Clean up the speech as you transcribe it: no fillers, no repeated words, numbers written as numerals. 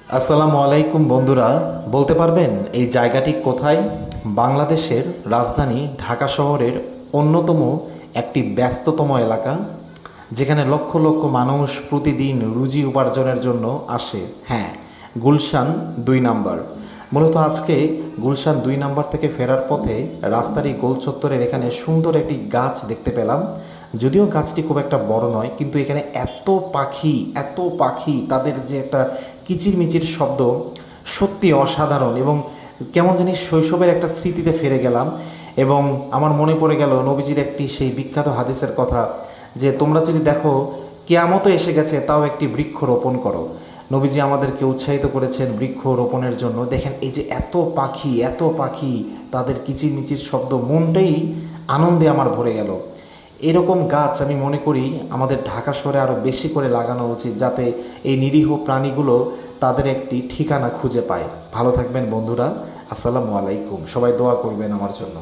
আসসালামু আলাইকুম বন্ধুরা, বলতে পারবেন এই জায়গাটি কোথায়? বাংলাদেশের রাজধানী ঢাকা শহরের অন্যতম একটি ব্যস্ততম এলাকা, যেখানে লক্ষ লক্ষ মানুষ প্রতিদিন রুজি উপার্জনের জন্য আসে। হ্যাঁ, গুলশান 2 নম্বর। মূলত আজকে গুলশান 2 নম্বর থেকে ফেরার পথে রাস্তার এই গোল চত্বরের এখানে সুন্দর একটি গাছ দেখতে পেলাম। যদিও গাছটি খুব একটা বড় নয়, কিন্তু এখানে এত পাখি তাদের যে একটা কিচিরমিচির শব্দ সত্যি অসাধারণ, এবং কেমন জানি শৈশবের একটা স্মৃতিতে ফিরে গেলাম। এবং আমার মনে পড়ে গেল নবীজির একটি সেই বিখ্যাত হাদিসের কথা, যে তোমরা যদি দেখো কিয়ামতও এসে গেছে তাও একটি বৃক্ষ রোপণ করো। নবীজি আমাদেরকে উৎসাহিত করেছেন বৃক্ষ রোপণের জন্য। দেখেন এই যে এত পাখি তাদের কিচিরমিচির শব্দ, মনটাই আনন্দে আমার ভরে গেল। এরকম গাছ আমি মনে করি আমাদের ঢাকা শহরে আরও বেশি করে লাগানো উচিত, যাতে এই নিরীহ প্রাণীগুলো তাদের একটি ঠিকানা খুঁজে পায়। ভালো থাকবেন বন্ধুরা। আসসালামু আলাইকুম। সবাই দোয়া করবেন আমার জন্য।